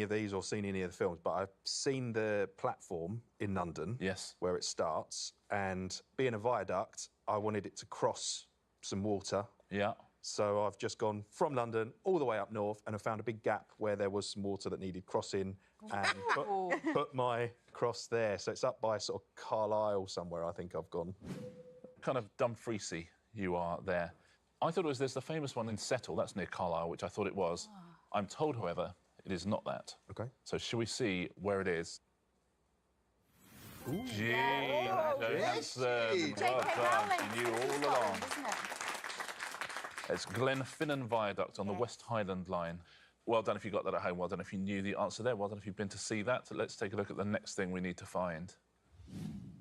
any of these or seen any of the films, but I've seen the platform in London. Yes. Where it starts, and being a viaduct, I wanted it to cross some water. Yeah. So I've just gone from London all the way up north, and I found a big gap where there was some water that needed crossing, and put my cross there. So it's up by sort of Carlisle somewhere, I think I've gone. Kind of Dumfriesy you are there. I thought it was there's the famous one in Settle, that's near Carlisle, which I thought it was. I'm told, however, it is not that. OK. So shall we see where it is? Ooh. Gee, yes. well done. You knew all along. Isn't it? It's Glenfinnan Viaduct on the West Highland line. Well done if you got that at home. Well done if you knew the answer there. Well done if you've been to see that. So let's take a look at the next thing we need to find.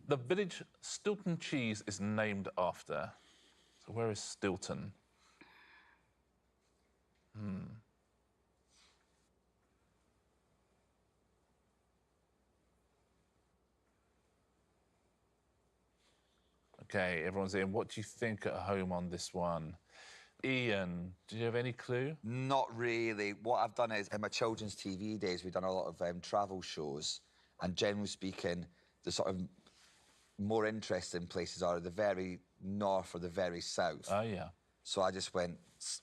The village Stilton Cheese is named after. So where is Stilton? OK, everyone's in. What do you think at home on this one? Ian, do you have any clue? Not really. What I've done is, in my children's TV days, we've done a lot of travel shows, and generally speaking, the sort of more interesting places are the very north or the very south. Oh, yeah. So I just went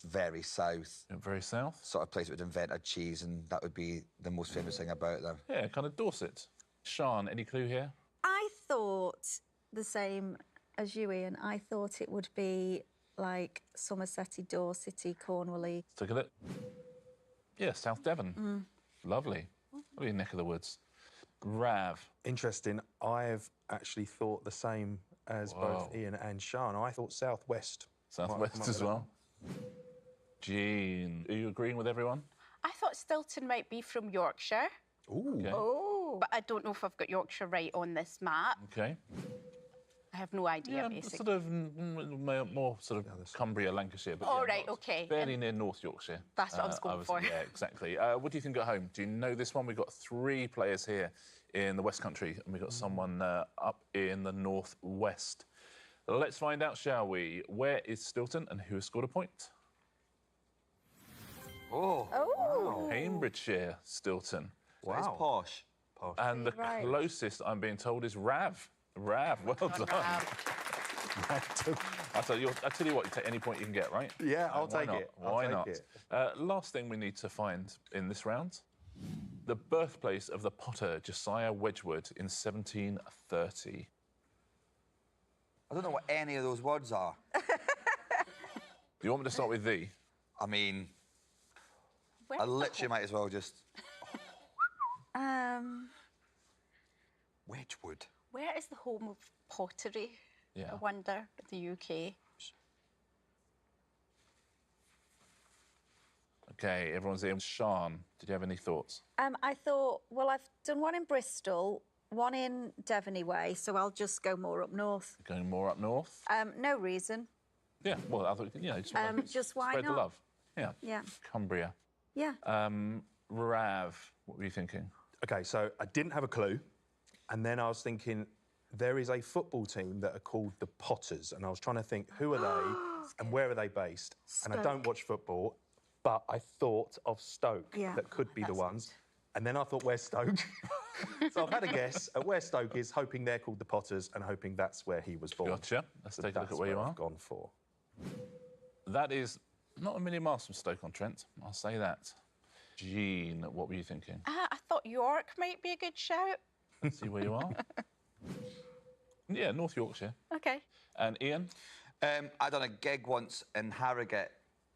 very south. Very south? Sort of place that would invented cheese, and that would be the most famous thing about them. Yeah, kind of Dorset. Sean, any clue here? I thought the same as you, Ian. I thought it would be like Somersetty, Dorsety, Cornwally. Let's take a look. Yeah, South Devon. Lovely. Lovely neck of the woods. Rav. Interesting. I've actually thought the same as both Ian and Sean. I thought southwest. Southwest as well. Jean, are you agreeing with everyone? I thought Stilton might be from Yorkshire. Ooh. Okay. Oh. But I don't know if I've got Yorkshire right on this map. OK. I have no idea, Yeah, basically. sort of more sort of Cumbria, Lancashire. But Oh, yeah, right, not- OK. Fairly near North Yorkshire. That's what I was going for. Yeah, exactly. What do you think at home? Do you know this one? We've got 3 players here in the West Country, and we've got someone up in the North West. Let's find out, shall we? Where is Stilton, and who has scored a point? Oh. Oh. Cambridgeshire, Stilton. Wow. It's posh. Posh. And the Right. closest, I'm being told, is Rav. Rav, well done. I tell you what, you take any point you can get, right? Yeah, I'll Why take not? it. Why I'll not? take it. Last thing we need to find in this round. The birthplace of the potter Josiah Wedgwood in 1730. I don't know what any of those words are. Do you want me to start with the? I mean, Where's I the literally might as well just... Wedgwood. Where is the home of pottery? Yeah. I wonder, in the UK. OK, everyone's in. Sean, did you have any thoughts? I thought, well, I've done one in Bristol, one in Devony way, so I'll just go more up north. Going more up north? No reason. Yeah, well, I thought, you know, just, wanna Just why spread the not? love. Yeah. Yeah. Cumbria. Yeah. Rav, what were you thinking? OK, so I didn't have a clue, and then I was thinking there is a football team that are called the Potters, and I was trying to think who are they and where are they based. And I don't watch football, but I thought of Stoke Yeah. that could be the ones. And then I thought, where's Stoke? So I've had a guess at where Stoke is, hoping they're called the Potters and hoping that's where he was born. Gotcha. Let's So take a look that's at where you are. I've gone for. That is not a million miles from Stoke-on-Trent, I'll say that. Jean, what were you thinking? I thought York might be a good shout. Let's see where you are. Yeah, North Yorkshire. OK. And Ian? I done a gig once in Harrogate,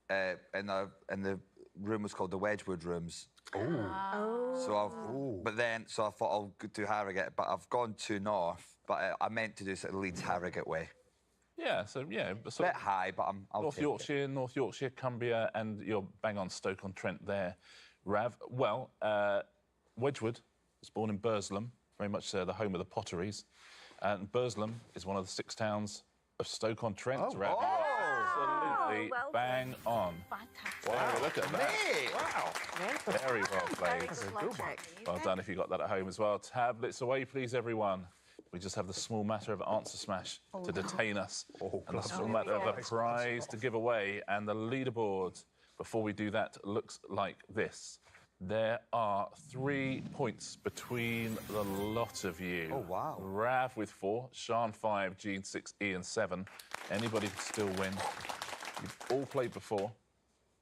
in the room was called the Wedgwood Rooms. Oh. So so I thought I'll go to Harrogate, but I've gone to North. But I meant to do sort of Leeds Harrogate way. Yeah, so yeah, A so bit high, but I'll North take Yorkshire, North Yorkshire, Cumbria, and you're bang on Stoke-on-Trent there, Rav. Well, Wedgwood was born in Burslem, very much the home of the potteries, and Burslem is one of the 6 towns of Stoke-on-Trent. Oh. Rav. Absolutely well bang on. Fantastic. Wow, look at that. Mate. Wow. Very well played. Very good logic. Well done if you got that at home as well. Tablets away, please, everyone. We just have the small matter of answer smash to detain us. And the small matter of a prize to give away. And the leaderboard, before we do that, looks like this. There are 3 points between the lot of you. Oh, wow. Rav with 4, Sean 5, Gene 6, Ian 7. Anybody could still win. You've all played before.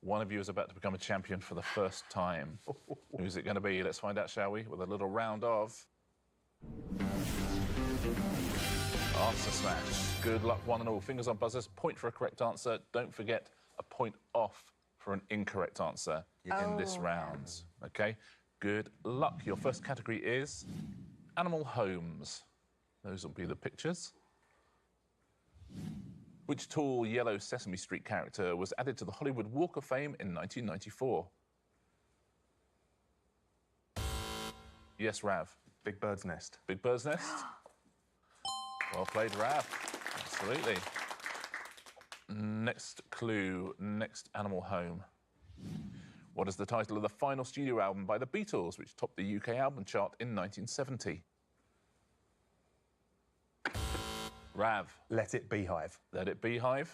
One of you is about to become a champion for the first time. Who's it going to be? Let's find out, shall we? With a little round of... Answer smash. Good luck, one and all. Fingers on buzzers. Point for a correct answer. Don't forget, a point off for an incorrect answer in this round. OK? Good luck. Your first category is animal homes. Those will be the pictures. Which tall yellow Sesame Street character was added to the Hollywood Walk of Fame in 1994? Yes, Rav. Big Bird's Nest. Big Bird's Nest? Well played, Rav. Absolutely. Next clue, next animal home. What is the title of the final studio album by the Beatles, which topped the UK album chart in 1970? Rav. Let It Beehive. Let It Beehive.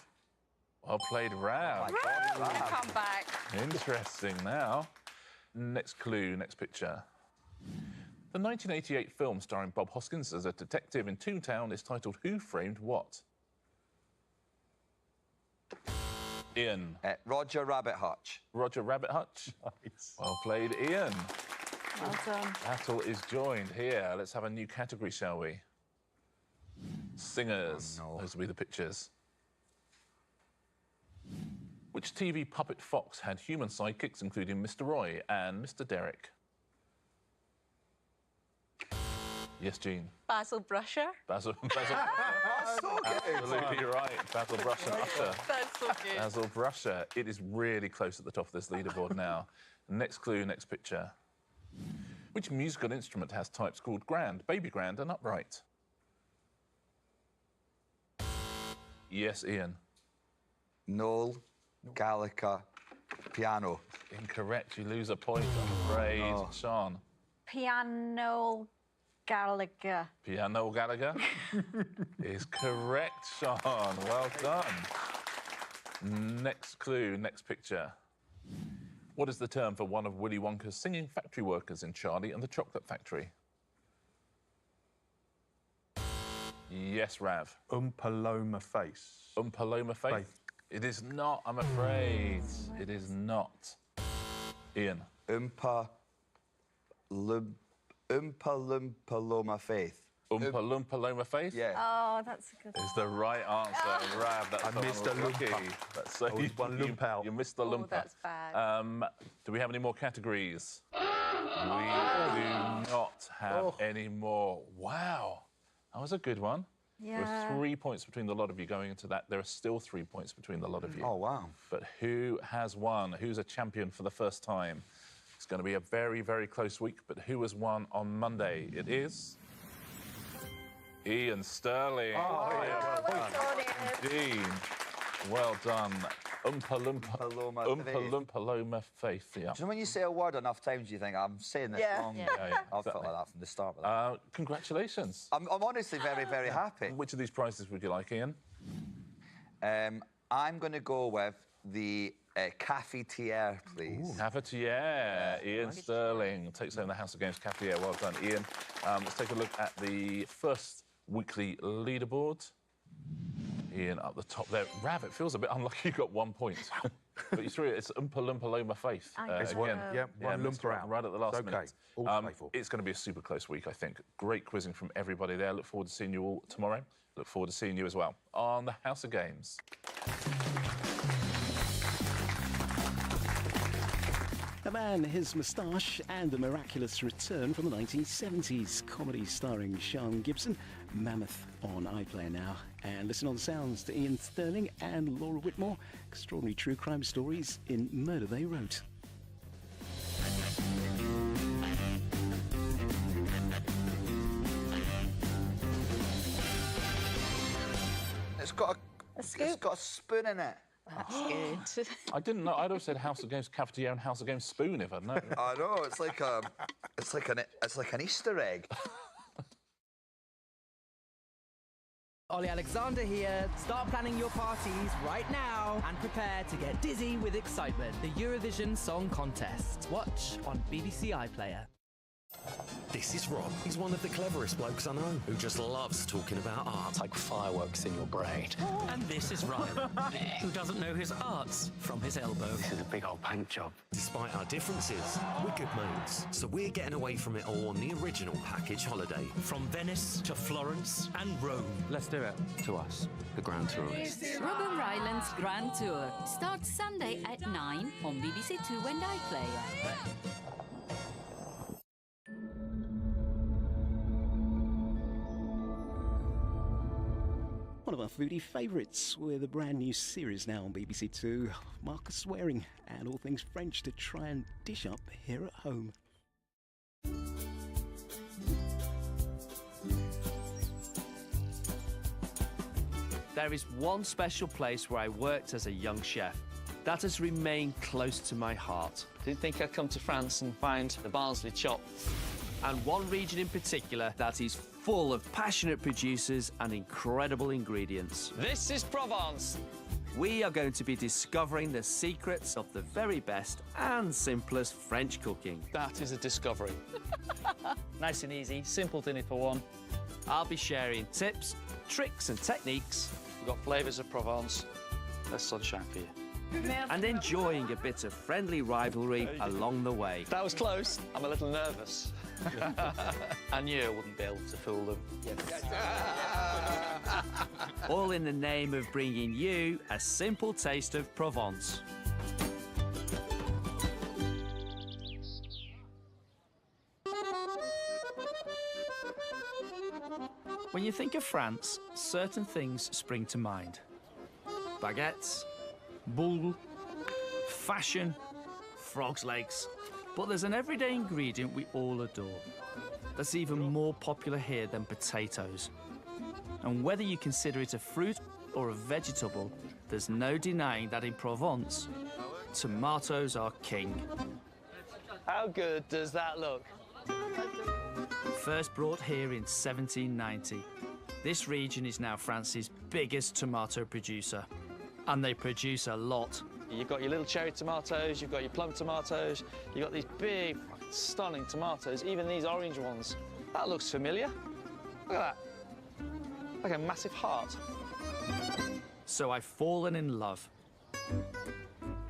Well played, Rav. Come back. Interesting now. Next clue, next picture. The 1988 film starring Bob Hoskins as a detective in Toontown is titled Who Framed What? Ian. Roger Rabbit Hutch. Roger Rabbit Hutch. Nice. Well played, Ian. Well done. Battle is joined here. Let's have a new category, shall we? Singers. Oh, no. Those will be the pictures. Which TV puppet fox had human sidekicks, including Mr. Roy and Mr. Derek? Yes, Jean. Basil Brusher. Basil. So good. Absolutely right. Basil Brusher. That's so good. Basil Brusher. It is really close at the top of this leaderboard now. Next clue, next picture. Which musical instrument has types called grand, baby grand, and upright? Yes, Ian. Noel Gallagher piano. Incorrect. You lose a point, I'm afraid. no. Sean. Piano Gallagher. Piano Gallagher is correct, Sean. Well done. Next clue, next picture. What is the term for one of Willy Wonka's singing factory workers in Charlie and the Chocolate Factory? Yes, Rav. Paloma Face. Paloma Faith. Faith. It is not, I'm afraid. It is not. Ian. Paloma Faith. Paloma Faith? Yeah. Oh, that's a good Is the right answer, Rav. That's I missed a unlucky. lumper. That's so I was one lump out. You missed the Oh, lumper. that's bad. Do we have any more categories? We do not have any more. Wow, that was a good one. There Yeah. were 3 points between the lot of you going into that. There are still 3 points between the lot of you. Oh, wow. But who has won? Who's a champion for the first time? It's going to be a very, very close week, but who has won on Monday? It is... Ian Sterling. Oh, yeah, well done. Dean. Well done. Paloma Paloma Faith, yeah. Do you know when you say a word enough times, you think, I'm saying this Yeah. wrong? Yeah, I've felt like that from the start. With that. Congratulations. I'm honestly very, very happy. Which of these prizes would you like, Ian? I'm going to go with the cafetiere, please. Cafetiere. Ian Sterling takes home the House of Games Cafetiere. Well done, Ian. Let's take a look at the first weekly leaderboard. Ian up the top there. Rav, it feels a bit unlucky you got 1 point. But you threw it. It's Paloma Faith. It's again. one missed lumper it out. right at the last It's okay. minute. All to play for. It's going to be a super close week, I think. Great quizzing from everybody there. Look forward to seeing you all tomorrow. Look forward to seeing you as well on the House of Games. A man, his moustache, and the miraculous return from the 1970s. Comedy starring Sean Gibson. Mammoth on iPlayer now. And listen on sounds to Ian Sterling and Laura Whitmore. Extraordinary true crime stories in Murder They Wrote. It's got A scoop. It's got a spoon in it. That's good. I didn't know. I'd have said House of Games Cafetiere and House of Games Spoon if I'd known. I know. It's like an Easter egg. Ollie Alexander here. Start planning your parties right now and prepare to get dizzy with excitement. The Eurovision Song Contest. Watch on BBC iPlayer. This is Rob. He's one of the cleverest blokes I know, who just loves talking about art. It's like fireworks in your brain. And this is Ryan, who doesn't know his arts from his elbow. This is a big old paint job. Despite our differences, we're good mates. So we're getting away from it all on the original package holiday. From Venice to Florence and Rome. Let's do it. To us, the Grand Tourists. Robin Ryland's Grand Tour starts Sunday at 9 on BBC Two and iPlayer. One of our foodie favourites with a brand new series now on BBC Two. Marcus Swearing and all things French to try and dish up here at home. There is one special place where I worked as a young chef. That has remained close to my heart. Didn't think I'd come to France and find the Barnsley chop. And one region in particular that is full of passionate producers and incredible ingredients. This is Provence. We are going to be discovering the secrets of the very best and simplest French cooking. That is a discovery. Nice and easy, simple dinner for one. I'll be sharing tips, tricks and techniques. We've got flavours of Provence. There's sunshine for you. And enjoying a bit of friendly rivalry along the way. That was close. I'm a little nervous. I knew I wouldn't be able to fool them. All in the name of bringing you a simple taste of Provence. When you think of France, certain things spring to mind. Baguettes, boule, fashion, frog's legs. But there's an everyday ingredient we all adore that's even more popular here than potatoes. And whether you consider it a fruit or a vegetable, there's no denying that in Provence, tomatoes are king. How good does that look? First brought here in 1790, this region is now France's biggest tomato producer. And they produce a lot. You've got your little cherry tomatoes, you've got your plum tomatoes, you've got these big, stunning tomatoes, even these orange ones. That looks familiar. Look at that. Like a massive heart. So I've fallen in love.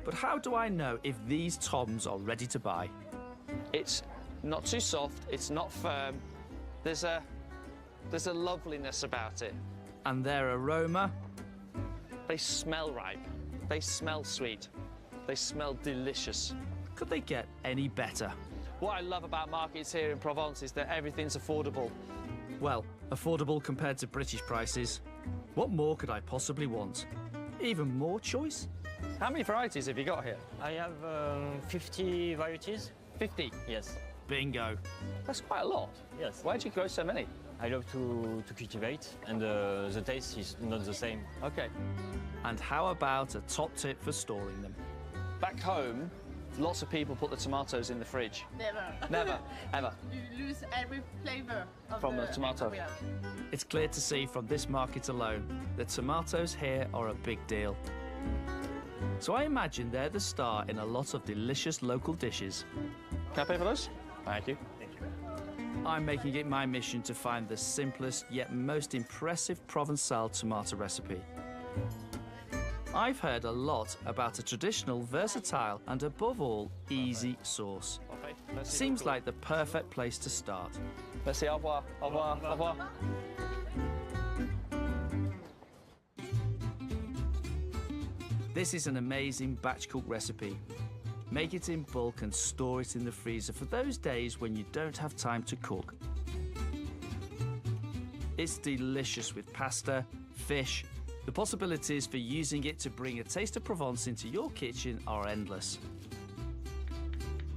But how do I know if these toms are ready to buy? It's not too soft, it's not firm. There's a loveliness about it. And their aroma? They smell ripe. They smell sweet. They smell delicious. Could they get any better? What I love about markets here in Provence is that everything's affordable. Well, affordable compared to British prices. What more could I possibly want? Even more choice? How many varieties have you got here? I have 50 varieties. 50? Yes. Bingo. That's quite a lot. Yes. Why did you grow so many? I love to cultivate, and the taste is not the same. Okay. And how about a top tip for storing them? Back home, lots of people put the tomatoes in the fridge. Never. Never, ever. You lose every flavour of From the tomato. It's clear to see from this market alone that tomatoes here are a big deal. So I imagine they're the star in a lot of delicious local dishes. Can I pay for those? Thank you. I'm making it my mission to find the simplest yet most impressive Provençal tomato recipe. I've heard a lot about a traditional, versatile and above all, easy sauce. Seems like the perfect place to start. Let's see, au revoir, au revoir, au revoir. This is an amazing batch cook recipe. Make it in bulk and store it in the freezer for those days when you don't have time to cook. It's delicious with pasta, fish. The possibilities for using it to bring a taste of Provence into your kitchen are endless.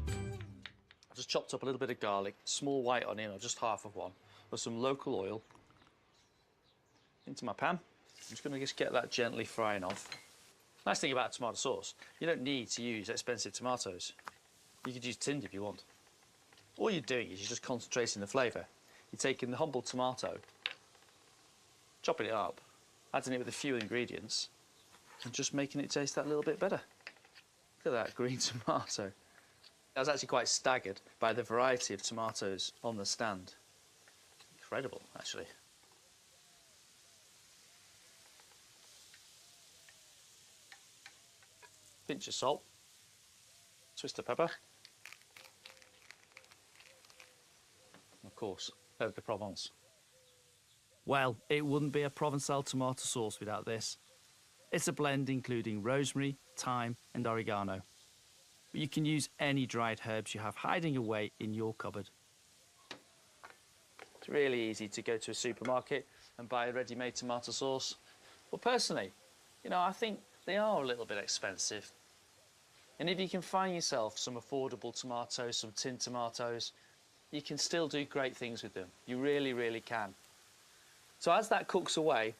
I've just chopped up a little bit of garlic, small white onion, or just half of one, with some local oil into my pan. I'm just going to get that gently frying off. Nice thing about tomato sauce, you don't need to use expensive tomatoes. You could use tinned if you want. All you're doing is you're just concentrating the flavour. You're taking the humble tomato chopping it up, adding it with a few ingredients, and just making it taste that little bit better. Look at that green tomato. I was actually quite staggered by the variety of tomatoes on the stand. Incredible, actually. Pinch of salt, twist of pepper, and of course, herbe de Provence. Well, it wouldn't be a Provençal tomato sauce without this. It's a blend including rosemary, thyme and oregano. But you can use any dried herbs you have hiding away in your cupboard. It's really easy to go to a supermarket and buy a ready-made tomato sauce. Well, personally, you know, I think they are a little bit expensive. And if you can find yourself some affordable tomatoes, some tinned tomatoes, you can still do great things with them. You really, really can. So as that cooks away,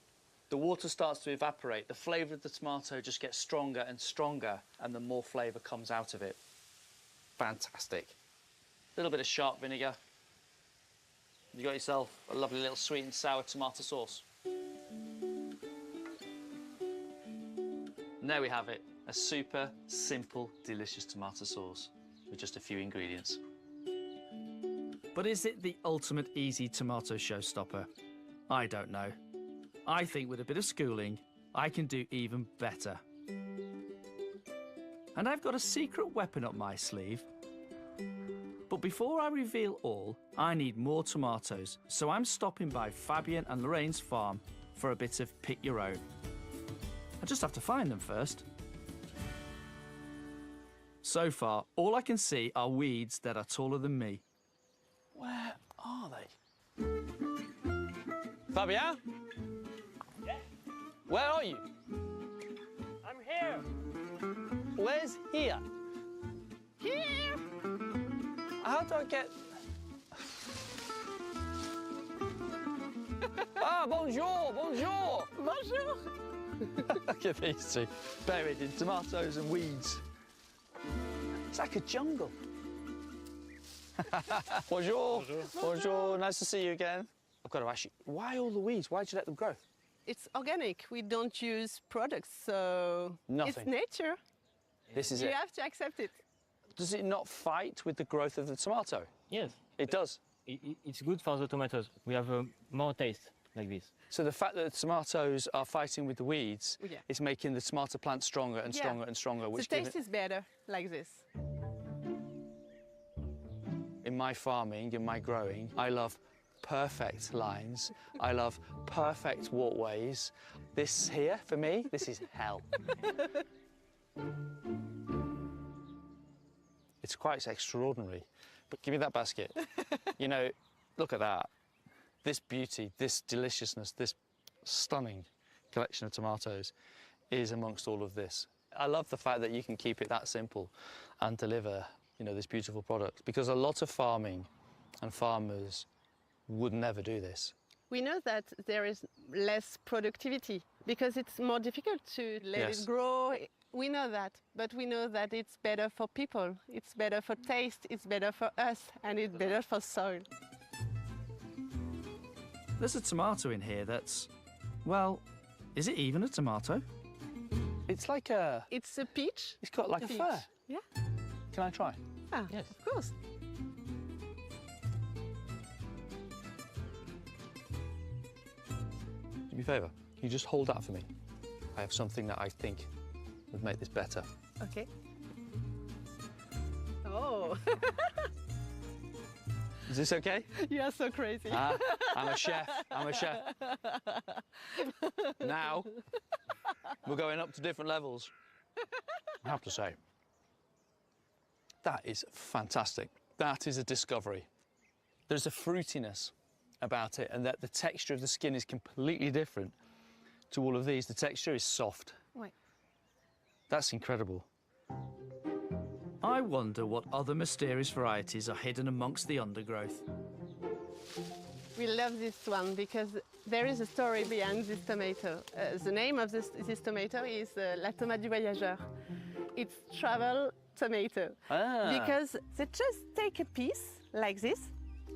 the water starts to evaporate, the flavour of the tomato just gets stronger and stronger, and the more flavour comes out of it. Fantastic. A little bit of sharp vinegar. You got yourself a lovely little sweet and sour tomato sauce. And there we have it, a super simple, delicious tomato sauce with just a few ingredients. But is it the ultimate easy tomato showstopper? I don't know. I think with a bit of schooling, I can do even better. And I've got a secret weapon up my sleeve. But before I reveal all, I need more tomatoes, so I'm stopping by Fabian and Lorraine's farm for a bit of pick your own. I just have to find them first. So far, all I can see are weeds that are taller than me. Where are they? Fabian? Yes? Where are you? I'm here. Where's here? Here. How do I get... Ah, bonjour, bonjour. Bonjour. Look at these two, buried in tomatoes and weeds. It's like a jungle. Bonjour. Bonjour. Bonjour, nice to see you again. I've got to ask you, why all the weeds? Why'd you let them grow? It's organic. We don't use products, so Nothing. It's nature. This is You it. have to accept it. Does it not fight with the growth of the tomato? Yes. It does. It's good for the tomatoes. We have more taste like this. So the fact that the tomatoes are fighting with the weeds Yeah. is making the tomato plant stronger and Yeah. stronger and stronger. The Which taste is better like this. In my farming, in my growing, I love perfect lines. I love perfect walkways. This here, for me, this is hell. It's quite extraordinary. But give me that basket. You know, look at that. This beauty, this deliciousness, this stunning collection of tomatoes is amongst all of this. I love the fact that you can keep it that simple and deliver, you know, this beautiful product, because a lot of farming and farmers would never do this. We know that there is less productivity because it's more difficult to let Yes. it grow. We know that, but we know that it's better for people, it's better for taste, it's better for us, and it's better for soil. There's a tomato in here that's, well, is it even a tomato? It's like a... It's a peach. It's got like a peach. fur. Yeah. Can I try? Ah, Yes. of course. Do me a favour. Can you just hold that for me? I have something that I think would make this better. Okay. Oh. Is this okay? You are so crazy. Ah, I'm a chef. I'm a chef. Now, we're going up to different levels. I have to say, that is fantastic. That is a discovery. There's a fruitiness about it, and that the texture of the skin is completely different to all of these. The texture is soft. Wait. That's incredible. I wonder what other mysterious varieties are hidden amongst the undergrowth. We love this one because there is a story behind this tomato. The name of this tomato is La Tomate du Voyageur. It's travel tomato. Ah. Because they just take a piece like this,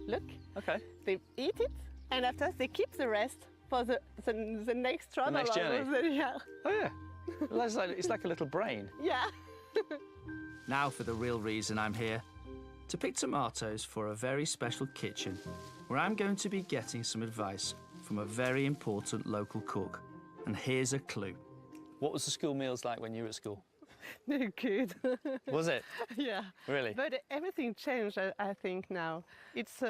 look. Okay. They eat it, and after they keep the rest for the next travel. next journey? Yeah. Oh, yeah. Well, it's like a little brain. Yeah. Now for the real reason I'm here. To pick tomatoes for a very special kitchen, where I'm going to be getting some advice from a very important local cook. And here's a clue. What was the school meals like when you were at school? They're good. Was it? Yeah. Really? But everything changed, I think, now. It's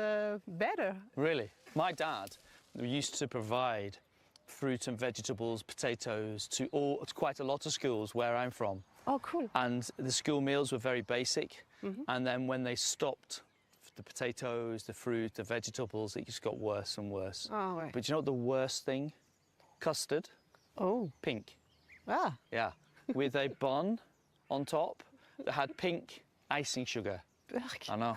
better. Really? My dad used to provide fruit and vegetables, potatoes to quite a lot of schools where I'm from. Oh, cool. And the school meals were very basic. And then when they stopped the potatoes, the fruit, the vegetables, it just got worse and worse. Oh, right. But you know what the worst thing? Custard. Oh. Pink. Ah. Yeah. With a bun on top that had pink icing sugar. I know.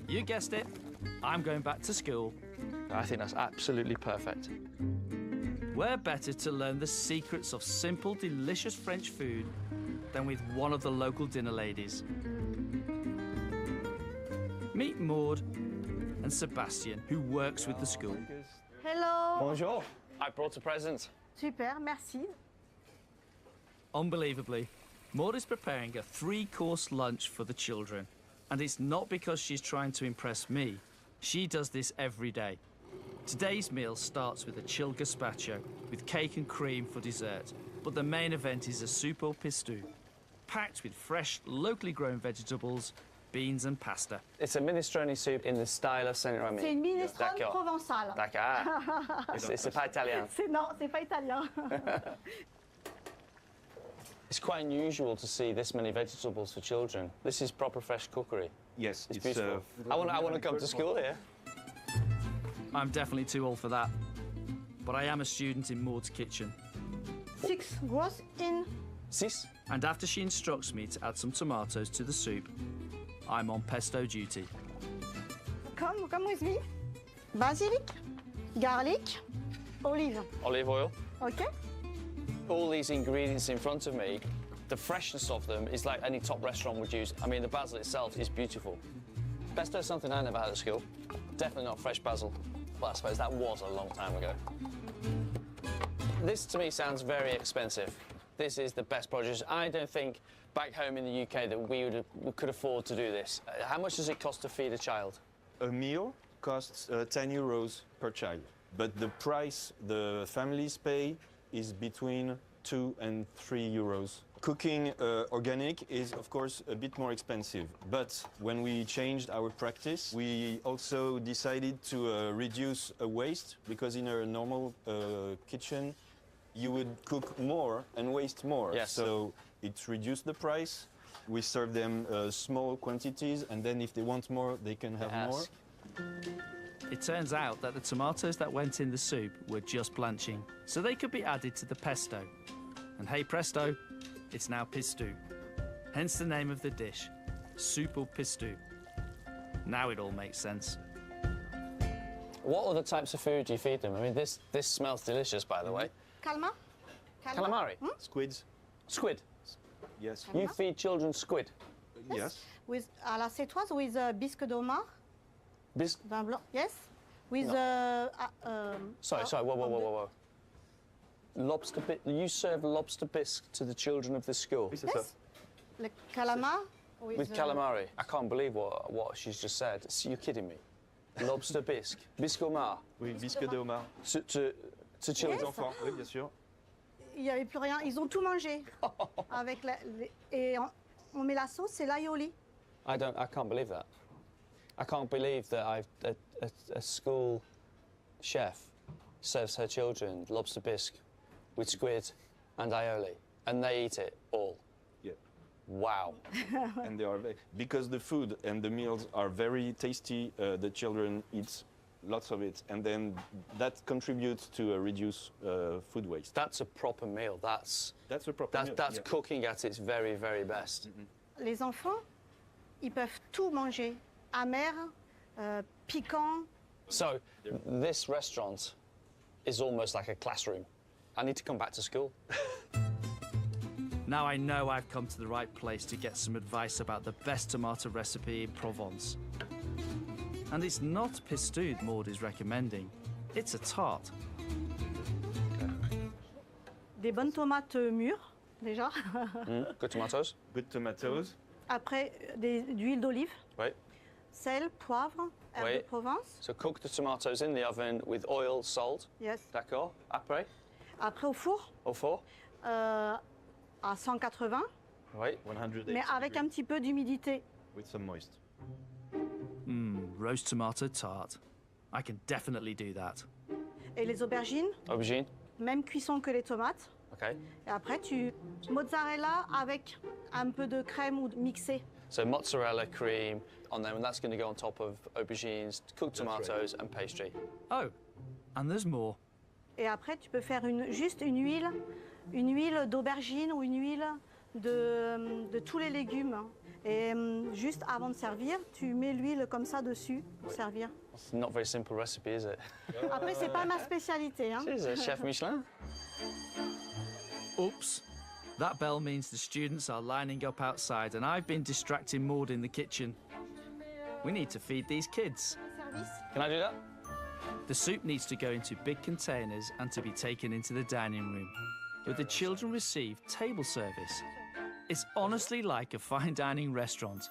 You guessed it. I'm going back to school. I think that's absolutely perfect. Where better to learn the secrets of simple, delicious French food than with one of the local dinner ladies. Meet Maud and Sebastian, who works with the school. Hello. Bonjour. I brought a present. Super, merci. Unbelievably, Maud is preparing a 3-course lunch for the children. And it's not because she's trying to impress me. She does this every day. Today's meal starts with a chilled gazpacho, with cake and cream for dessert. But the main event is a soup au pistou, packed with fresh, locally grown vegetables, beans and pasta. It's a minestrone soup in the style of Saint-Remy. C'est une minestrone provençale. D'accord. C'est pas italien. Non, c'est pas italien. It's quite unusual to see this many vegetables for children. This is proper fresh cookery. Yes, it's beautiful. I want to come to school here. I'm definitely too old for that. But I am a student in Maud's kitchen. 6 gross in. 6? And after she instructs me to add some tomatoes to the soup, I'm on pesto duty. Come with me. Basilic, garlic, olive. Olive oil. Okay. All these ingredients in front of me, the freshness of them is like any top restaurant would use. I mean, the basil itself is beautiful. Pesto is something I never had at school. Definitely not fresh basil. Well, I suppose that was a long time ago. This, to me, sounds very expensive. This is the best produce. I don't think back home in the UK that we could afford to do this. How much does it cost to feed a child? A meal costs 10 euros per child, but the price the families pay is between 2 and 3 euros. Cooking organic is, of course, a bit more expensive, but when we changed our practice, we also decided to reduce waste, because in a normal kitchen, you would cook more and waste more. Yes. So it reduced the price. We serve them small quantities, and then if they want more, they can have more. It turns out that the tomatoes that went in the soup were just blanching, so they could be added to the pesto. And hey presto, it's now pistou. Hence the name of the dish, soup au pistou. Now it all makes sense. What other types of food do you feed them? I mean, this smells delicious, by the way. Calma. Calamari? Squids. Squid? Yes. You feed children squid? Yes. With à la cétoise with bisque de homard. Vin blanc. Yes. With Sorry, whoa. Lobster bit. You serve lobster bisque to the children of this school? Yes. Le calamar. With calamari. I can't believe what she's just said. You're kidding me. Lobster bisque. Bisque homard. Oui, bisque de homard. To children. Les enfants, oui, bien sûr. Il n'y avait plus rien. Ils ont tout mangé. Avec et on met la sauce, c'est l'aioli. I can't believe that. I can't believe that a school chef serves her children lobster bisque with squid and aioli, and they eat it all. Yeah. Wow. And they are because the food and the meals are very tasty. The children eat lots of it, and then that contributes to reduce food waste. That's a proper meal. That's a proper meal. That's cooking at its very, very best. Les enfants, ils peuvent tout manger. Amer, piquant. So, this restaurant is almost like a classroom. I need to come back to school. Now I know I've come to the right place to get some advice about the best tomato recipe in Provence. And it's not pistou Maud is recommending. It's a tart. Des bonnes tomates mûres, déjà. Good tomatoes. Good tomatoes. Après, d'huile d'olive, Oui. sel, poivre, herbe de Provence. So cook the tomatoes in the oven with oil, salt. Yes. D'accord. Après? Après, au four. Au four. À 180. Oui. 180 Mais avec un petit peu d'humidité. with some moist. Roast tomato tart. I can definitely do that. Et les aubergines, Aubergine. même cuisson que les tomates. Okay. Et après, mozzarella avec un peu de crème ou mixé. So mozzarella, cream, and then that's going to go on top of aubergines, cooked tomatoes, and pastry. Oh, and there's more. Et après, tu peux faire juste une huile d'aubergine ou une huile de tous les légumes. Et juste avant de servir, tu mets l'huile comme ça dessus pour servir. It's not a very simple recipe, is it? Après, c'est pas ma spécialité. Hein. She's a chef Michelin. Oops. That bell means the students are lining up outside and I've been distracting Maud in the kitchen. We need to feed these kids. Can I do that? The soup needs to go into big containers and to be taken into the dining room, where the children receive table service. It's honestly like a fine dining restaurant.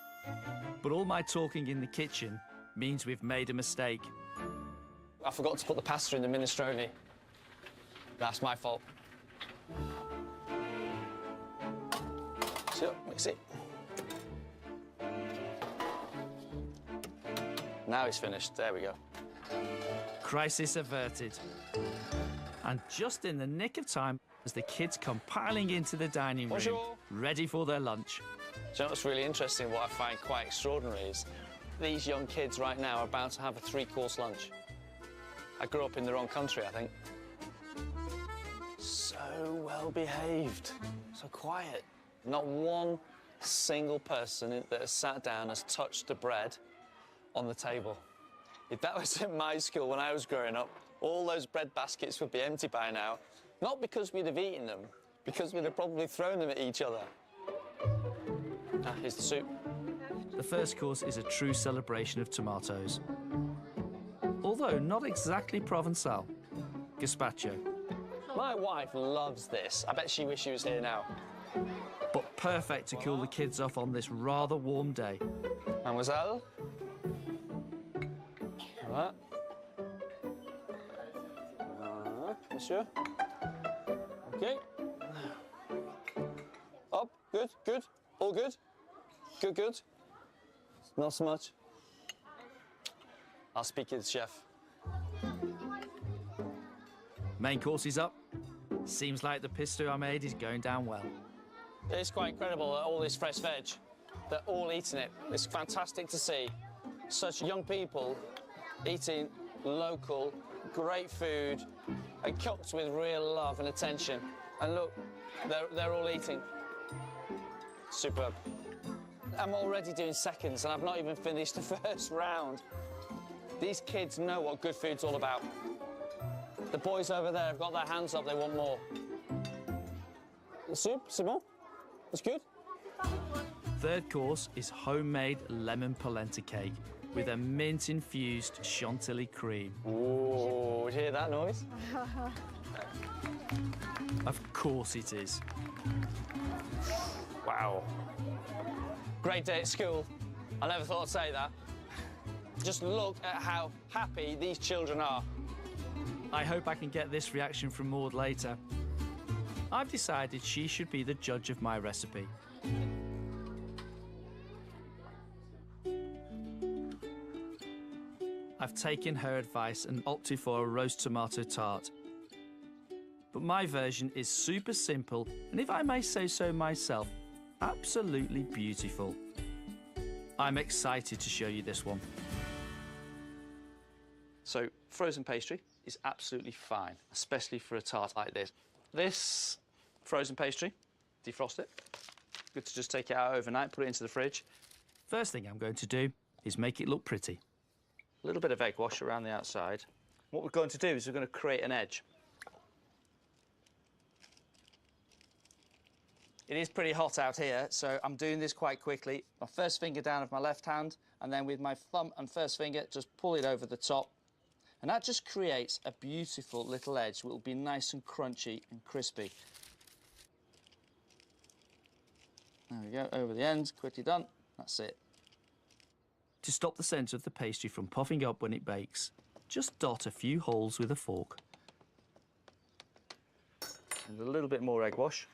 But all my talking in the kitchen means we've made a mistake. I forgot to put the pasta in the minestrone. That's my fault. So, mix it. Now it's finished. There we go. Crisis averted. And just in the nick of time, as the kids come piling into the dining room, Bonjour. ready for their lunch. Do you know what's really interesting, what I find quite extraordinary is these young kids right now are about to have a 3-course lunch. I grew up in the wrong country, I think. So well behaved, so quiet. Not one single person that has sat down has touched the bread on the table. If that was at my school when I was growing up, all those bread baskets would be empty by now. Not because we'd have eaten them, because we'd have probably thrown them at each other. Ah, here's the soup. The first course is a true celebration of tomatoes. Although not exactly Provençal. Gazpacho. My wife loves this. I bet she wishes she was here now. But perfect to cool the kids off on this rather warm day. Mademoiselle? Voilà. Monsieur? OK. Up, good, good. All good? Good, good. Not so much. I'll speak to the chef. Main course is up. Seems like the pistol I made is going down well. It's quite incredible that all this fresh veg, they're all eating it. It's fantastic to see such young people eating local, great food and cooked with real love and attention. And look, they're all eating. Superb. I'm already doing seconds and I've not even finished the first round. These kids know what good food's all about. The boys over there have got their hands up, they want more. The soup, c'est bon? It's good? Third course is homemade lemon polenta cake with a mint-infused chantilly cream. Ooh, did you hear that noise? Of course it is. Wow. Great day at school. I never thought I'd say that. Just look at how happy these children are. I hope I can get this reaction from Maud later. I've decided she should be the judge of my recipe. I've taken her advice and opted for a roast tomato tart. But my version is super simple, and if I may say so myself, absolutely beautiful. I'm excited to show you this one. So frozen pastry is absolutely fine, especially for a tart like this. This frozen pastry, defrost it. Good to just take it out overnight, put it into the fridge. First thing I'm going to do is make it look pretty. A little bit of egg wash around the outside. What we're going to do is we're going to create an edge. It is pretty hot out here, so I'm doing this quite quickly. My first finger down of my left hand, and then with my thumb and first finger, just pull it over the top. And that just creates a beautiful little edge that will be nice and crunchy and crispy. There we go, over the end, quickly done. That's it. To stop the centre of the pastry from puffing up when it bakes, just dot a few holes with a fork. And a little bit more egg wash.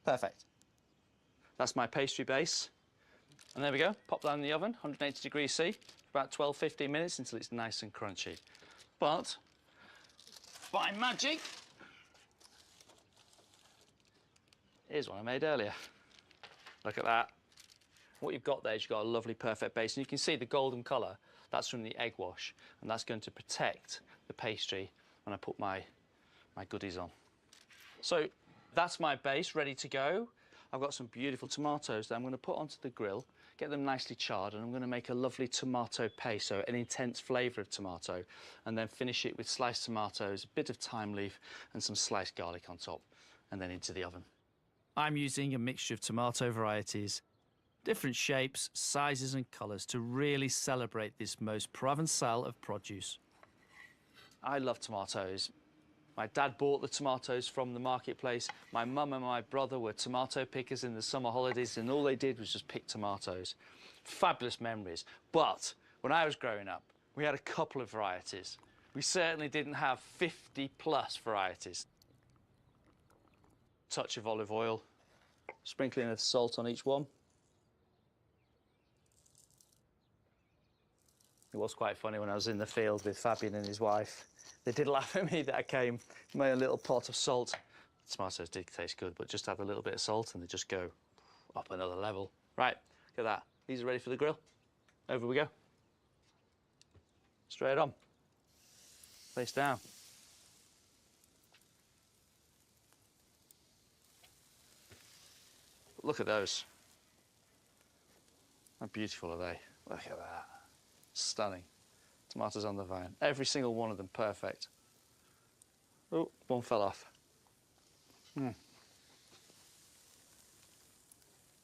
Perfect. That's my pastry base. And there we go, pop that in the oven, 180 degrees C, for about 12-15 minutes until it's nice and crunchy. But, by magic, here's one I made earlier. Look at that. What you've got there is you've got a lovely perfect base, and you can see the golden colour, that's from the egg wash, and that's going to protect the pastry when I put my goodies on. So that's my base ready to go. I've got some beautiful tomatoes that I'm going to put onto the grill, get them nicely charred, and I'm going to make a lovely tomato paste, so an intense flavour of tomato, and then finish it with sliced tomatoes, a bit of thyme leaf, and some sliced garlic on top, and then into the oven. I'm using a mixture of tomato varieties, different shapes, sizes and colours to really celebrate this most Provençal of produce. I love tomatoes. My dad bought the tomatoes from the marketplace. My mum and my brother were tomato pickers in the summer holidays, and all they did was just pick tomatoes. Fabulous memories. But when I was growing up, we had a couple of varieties. We certainly didn't have 50+ varieties. Touch of olive oil, sprinkling of salt on each one. It was quite funny when I was in the field with Fabian and his wife. They did laugh at me that I came, made a little pot of salt. The tomatoes did taste good, but just add a little bit of salt and they just go up another level. Right, look at that. These are ready for the grill. Over we go. Straight on. Face down. Look at those. How beautiful are they? Look at that. Stunning. Tomatoes on the vine. Every single one of them perfect. Oh, one fell off. What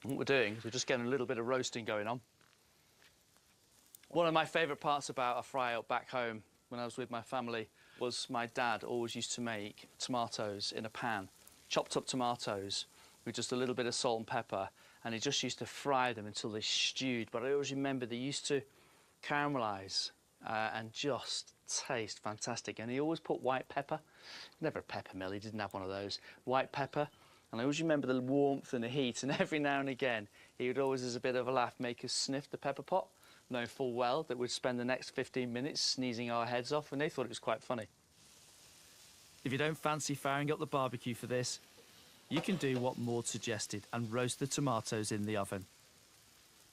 we're doing is we're just getting a little bit of roasting going on. One of my favourite parts about a fry-out back home when I was with my family was my dad always used to make tomatoes in a pan, chopped up tomatoes with just a little bit of salt and pepper, and he just used to fry them until they stewed. But I always remember they used to caramelise and just taste fantastic. And he always put white pepper. Never a pepper mill, he didn't have one of those. White pepper. And I always remember the warmth and the heat, and every now and again he would always, as a bit of a laugh, make us sniff the pepper pot, knowing full well that we'd spend the next 15 minutes sneezing our heads off, and they thought it was quite funny. If you don't fancy firing up the barbecue for this, you can do what Maud suggested and roast the tomatoes in the oven.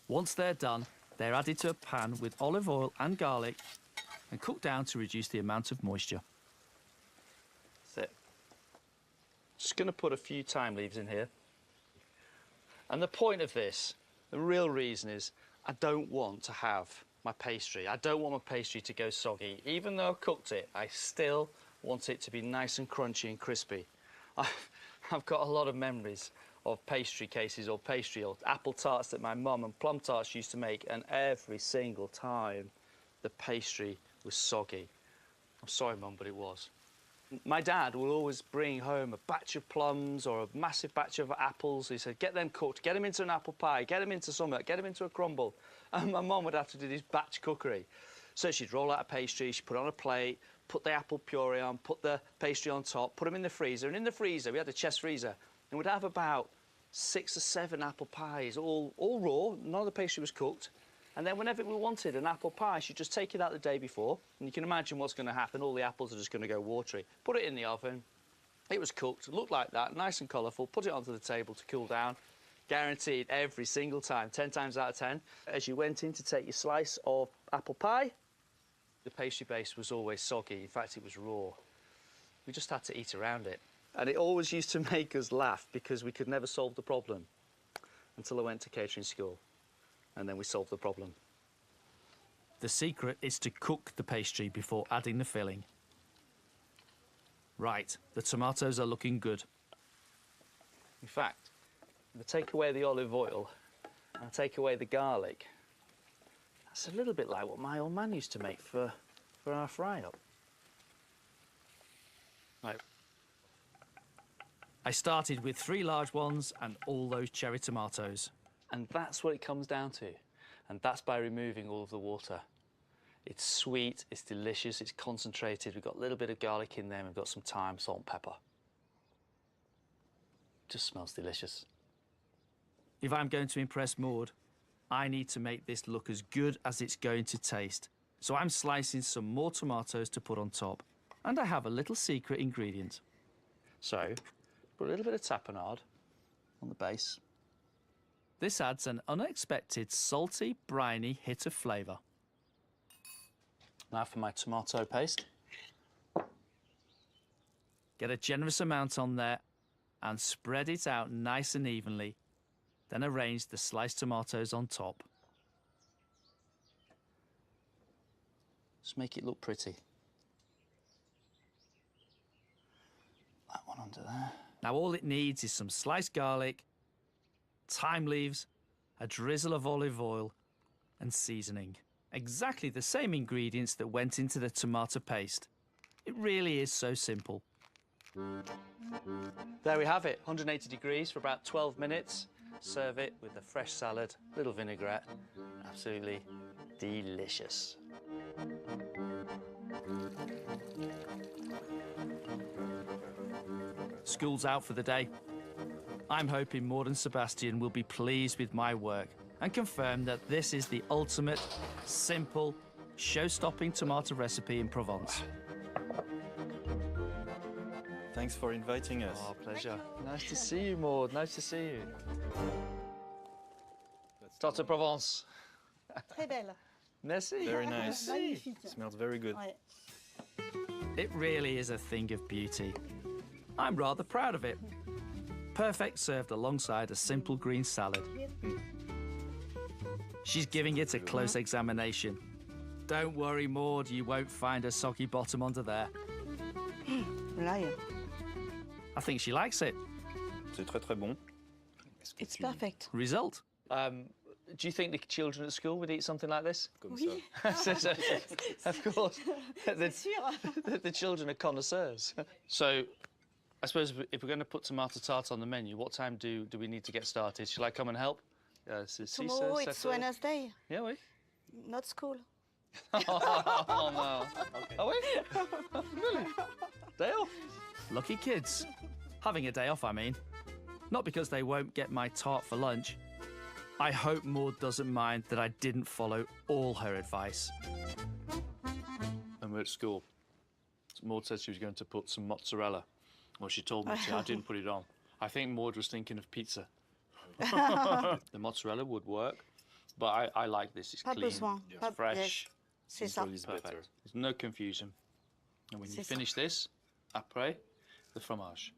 Once they're done, they're added to a pan with olive oil and garlic and cooked down to reduce the amount of moisture. That's it. Just going to put a few thyme leaves in here. And the point of this, the real reason is I don't want to have my pastry. I don't want my pastry to go soggy. Even though I've cooked it, I still want it to be nice and crunchy and crispy. I've got a lot of memories of pastry cases or pastry or apple tarts that my mum and plum tarts used to make, and every single time the pastry was soggy. I'm sorry, Mum, but it was. My dad will always bring home a batch of plums or a massive batch of apples. He said, get them cooked, get them into an apple pie, get them into something, get them into a crumble. And my mum would have to do this batch cookery. So she'd roll out a pastry, she'd put it on a plate, put the apple puree on, put the pastry on top, put them in the freezer. And in the freezer, we had a chest freezer, and we'd have about 6 or 7 apple pies, all raw, none of the pastry was cooked. And then whenever we wanted an apple pie, she'd just take it out the day before, and you can imagine what's going to happen. All the apples are just going to go watery. Put it in the oven. It was cooked, looked like that, nice and colourful. Put it onto the table to cool down. Guaranteed every single time, 10 times out of 10. As you went in to take your slice of apple pie, the pastry base was always soggy. In fact, it was raw. We just had to eat around it. And it always used to make us laugh because we could never solve the problem until I went to catering school. And then we solved the problem. The secret is to cook the pastry before adding the filling. Right, the tomatoes are looking good. In fact, if I take away the olive oil and take away the garlic, that's a little bit like what my old man used to make for our fry-up. Right. I started with 3 large ones and all those cherry tomatoes. And that's what it comes down to. And that's by removing all of the water. It's sweet, it's delicious, it's concentrated. We've got a little bit of garlic in there, and we've got some thyme, salt and pepper. Just smells delicious. If I'm going to impress Maud, I need to make this look as good as it's going to taste. So I'm slicing some more tomatoes to put on top. And I have a little secret ingredient. So, put a little bit of tapenade on the base. This adds an unexpected salty, briny hit of flavour. Now for my tomato paste. Get a generous amount on there and spread it out nice and evenly. Then arrange the sliced tomatoes on top. Just make it look pretty. That one under there. Now all it needs is some sliced garlic, thyme leaves, a drizzle of olive oil and seasoning. Exactly the same ingredients that went into the tomato paste. It really is so simple. There we have it, 180 degrees for about 12 minutes. Serve it with a fresh salad, little vinaigrette. Absolutely delicious. School's out for the day. I'm hoping Maud and Sebastian will be pleased with my work and confirm that this is the ultimate, simple, show-stopping tomato recipe in Provence. Thanks for inviting us. Oh, pleasure. Nice to see you, Maud. Nice to see you. Tarte Provence. Très belle. Merci. Very nice. Magnifique. Smells very good. Ouais. It really is a thing of beauty. I'm rather proud of it. Perfect served alongside a simple green salad. She's giving it a close examination. Don't worry, Maud, you won't find a soggy bottom under there. Liar. I think she likes it. C'est très très bon. It's perfect. Result? Do you think the children at school would eat something like this? Oui. Of course. The children are connoisseurs. So, I suppose if we're going to put tomato tart on the menu, what time do we need to get started? Shall I come and help? Tomorrow it's Wednesday. Yeah, oui. Not school. Oh, no. Okay. Are we? Really? Day off? Lucky kids. Having a day off, I mean. Not because they won't get my tart for lunch. I hope Maud doesn't mind that I didn't follow all her advice. And we're at school. Maud said she was going to put some mozzarella. Well, she told me to. I didn't put it on. I think Maud was thinking of pizza. The mozzarella would work, but I like this. It's clean, it's fresh. C'est ça. Perfect. There's no confusion. And when you finish this, après, the fromage.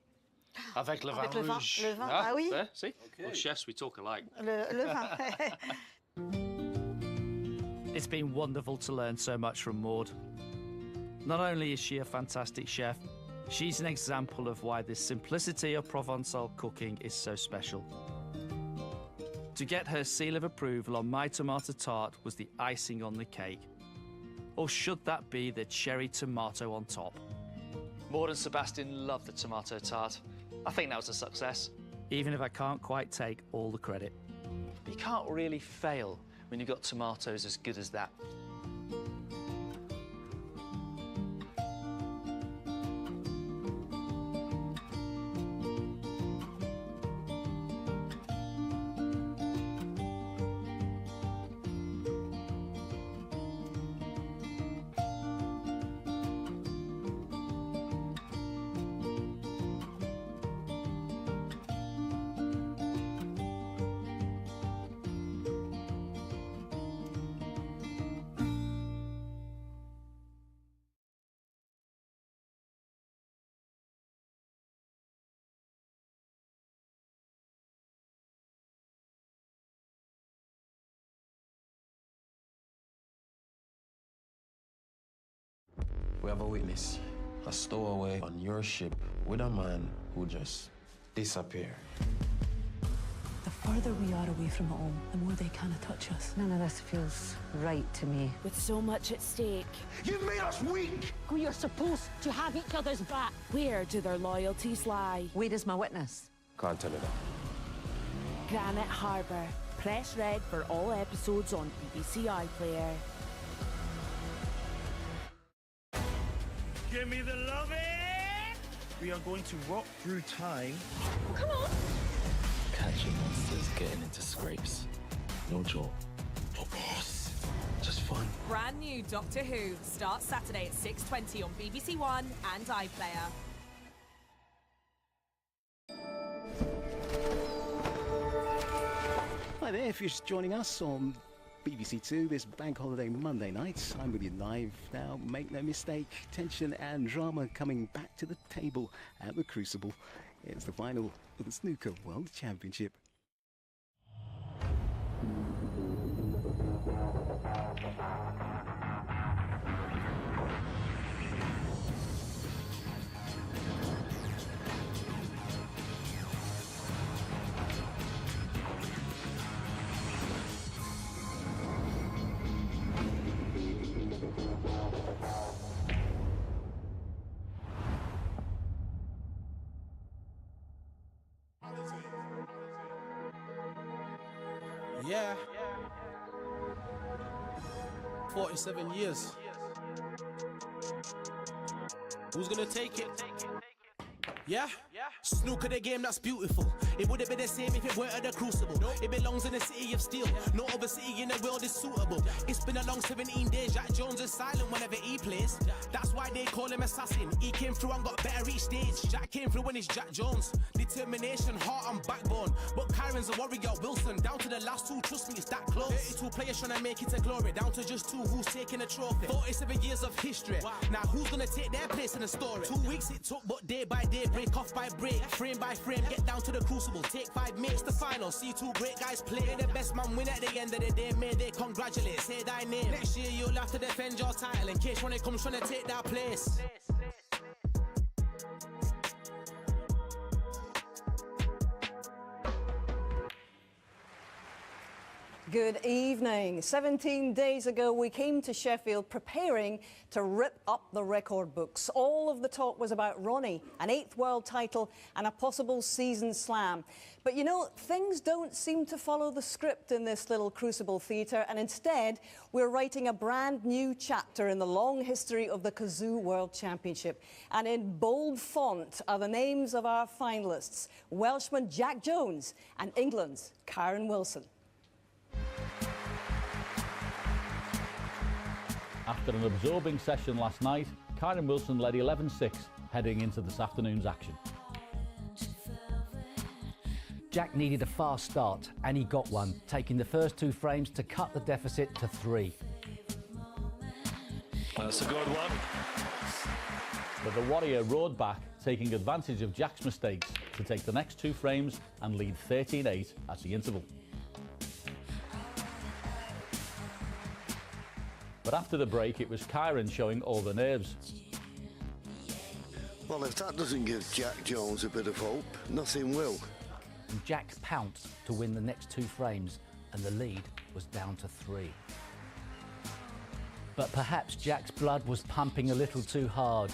Avec le vin rouge. Le vin, ah oui. There, see? Okay. Well, chefs, we talk alike. Le vin. It's been wonderful to learn so much from Maud. Not only is she a fantastic chef, she's an example of why the simplicity of Provençal cooking is so special. To get her seal of approval on my tomato tart was the icing on the cake. Or should that be the cherry tomato on top? Maud and Sebastian love the tomato tart. I think that was a success. Even if I can't quite take all the credit. You can't really fail when you've got tomatoes as good as that. We have a witness. A stowaway on your ship with a man who just disappear. The further we are away from home, the more they kind of touch us. None of this feels right to me. With so much at stake. You've made us weak! We are supposed to have each other's back. Where do their loyalties lie? Wade is my witness. Can't tell you that. Granite Harbour. Press red for all episodes on BBC iPlayer. Give me the loving! We are going to rock through time. Come on! Catching monsters getting into scrapes. No jaw. No boss. Just fun. Brand new Doctor Who starts Saturday at 6:20 on BBC One and iPlayer. Hi there, if you're just joining us on BBC Two this Bank Holiday Monday night, I'm with you live now. Make no mistake, tension and drama coming back to the table at the Crucible. It's the final of the Snooker World Championship. Yeah. 47 years. Who's gonna take it? Yeah? Snooker, the game that's beautiful. It would have been the same if it weren't at the Crucible. It belongs in the city of steel. No other city in the world is suitable. It's been a long 17 days. Jack Jones is silent whenever he plays. That's why they call him assassin. He came through and got better each stage. Jack came through when he's Jack Jones. Determination, heart and backbone. But Kyren's a warrior. Wilson down to the last two. Trust me, it's that close. 32 players trying to make it to glory. Down to just two. Who's taking a trophy? 47 years of history. Now who's gonna take their place in the story? 2 weeks it took, but day by day, break off by break, frame by frame, get down to the Crucible, take 5 minutes the final, see 2 great guys play. The best man win at the end of the day, may they congratulate, say thy name. Next year you'll have to defend your title in case when it comes trying to take that place. Good evening. 17 days ago, we came to Sheffield preparing to rip up the record books. All of the talk was about Ronnie, an 8th world title and a possible season slam. But you know, things don't seem to follow the script in this little Crucible theatre, and instead, we're writing a brand new chapter in the long history of the Kazoo World Championship. And in bold font are the names of our finalists, Welshman Jack Jones and England's Kyren Wilson. After an absorbing session last night, Kyren Wilson led 11-6 heading into this afternoon's action. Jack needed a fast start, and he got one, taking the first 2 frames to cut the deficit to 3. That's a good one. But the Warrior roared back, taking advantage of Jack's mistakes to take the next 2 frames and lead 13-8 at the interval. But after the break, it was Kyren showing all the nerves. Well, if that doesn't give Jack Jones a bit of hope, nothing will. And Jack pounced to win the next 2 frames, and the lead was down to 3. But perhaps Jack's blood was pumping a little too hard.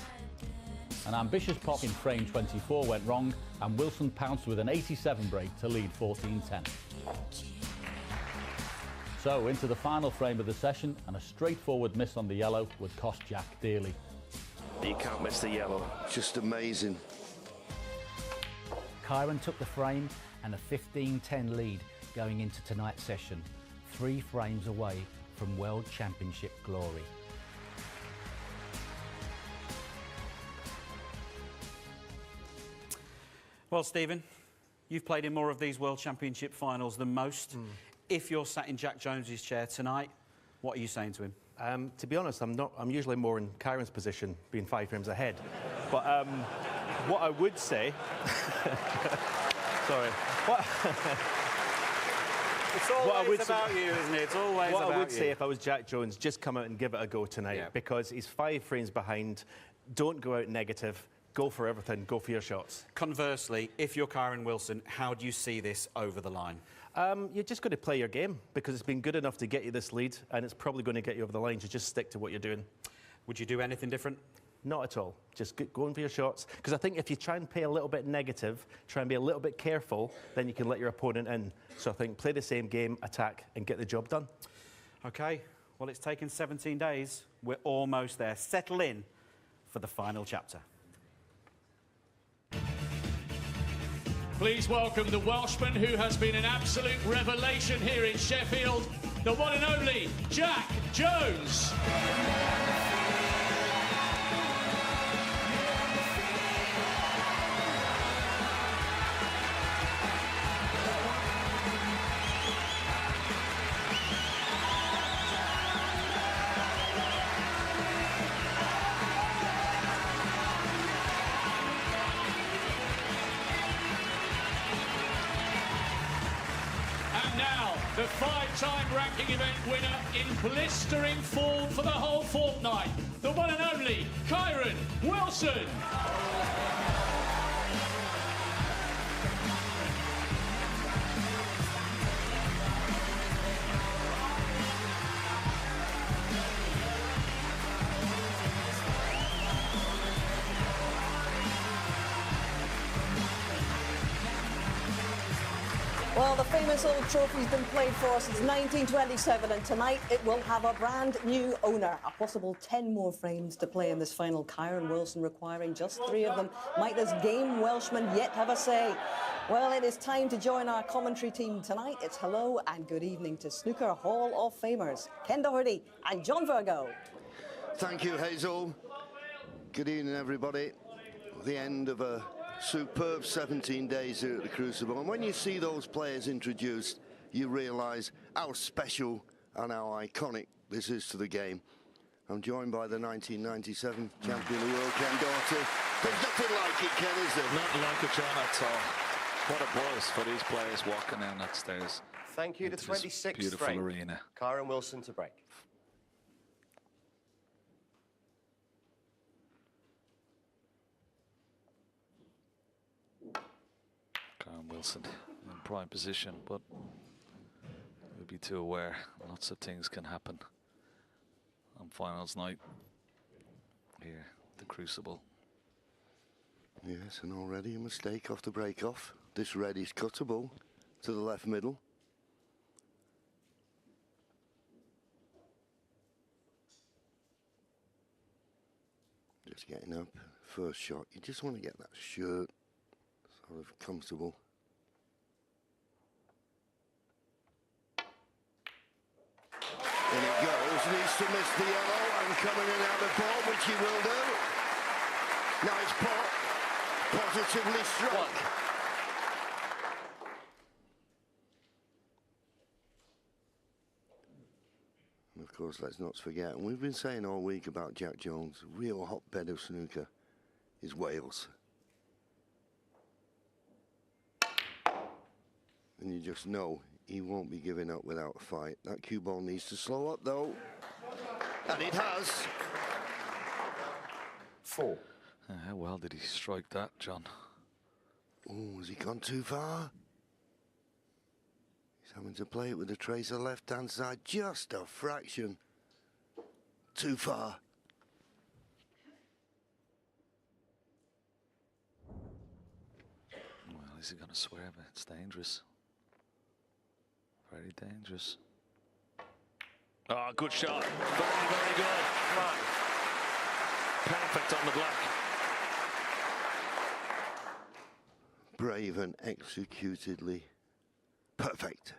An ambitious pop in frame 24 went wrong, and Wilson pounced with an 87 break to lead 14-10. So into the final frame of the session, and a straightforward miss on the yellow would cost Jack dearly. You can't miss the yellow. Just amazing. Kyren took the frame and a 15-10 lead going into tonight's session, 3 frames away from World Championship glory. Well, Stephen, you've played in more of these World Championship finals than most. If you're sat in Jack Jones's chair tonight, what are you saying to him? To be honest, I'm usually more in Kyren's position, being 5 frames ahead. But what I would say... Sorry. It's always about you, isn't it? It's always about you. What I would say if I was Jack Jones, just come out and give it a go tonight, because he's 5 frames behind. Don't go out negative. go for everything, go for your shots. Conversely, if you're Kyren Wilson, how do you see this over the line? You're just going to play your game because it's been good enough to get you this lead, and it's probably going to get you over the line. So just stick to what you're doing. Would you do anything different? Not at all. Just go in for your shots. Because I think if you try and play a little bit negative, try and be a little bit careful, then you can let your opponent in. So I think play the same game, attack, and get the job done. OK, well, it's taken 17 days. We're almost there. Settle in for the final chapter. Please welcome the Welshman who has been an absolute revelation here in Sheffield, the one and only Jack Jones. The five-time ranking event winner in blistering form for the whole fortnight, the one and only Kyren Wilson. Well, the famous old trophy's been played for us since 1927, and tonight it will have a brand new owner. A possible 10 more frames to play in this final. Kyren Wilson requiring just 3 of them. Might this game Welshman yet have a say? Well, it is time to join our commentary team tonight. It's hello and good evening to Snooker Hall of Famers, Ken Doherty and John Virgo. Thank you, Hazel. Good evening, everybody. The end of a superb 17 days here at the Crucible, and when you see those players introduced, you realise how special and how iconic this is to the game. I'm joined by the 1997 champion of the world, Ken Doherty. There's nothing like it, Ken, is there? Not like it, John, at all. What a buzz for these players walking down that stairs. Thank you to 26th beautiful frame. arena. Kyren Wilson to break. Kyren Wilson in prime position, but we'll be too aware. Lots of things can happen on finals night here at the Crucible. Yes, and already a mistake off the break-off. This red is cuttable to the left middle. Just getting up, first shot. You just want to get that shirt sort of comfortable. In it goes, needs to miss the yellow and coming in out of ball, which he will do. Nice pot, positively struck. And of course, let's not forget, and we've been saying all week about Jack Jones, real hotbed of snooker is Wales. And you just know he won't be giving up without a fight. That cue ball needs to slow up, though. And it has. 4. How well did he strike that, John? Oh, has he gone too far? He's having to play it with the tracer left-hand side, just a fraction too far. Well, is he going to swear, but it's dangerous. Very dangerous. Oh, good shot. Very, very good. Come on. Perfect on the black. Brave and executedly perfect.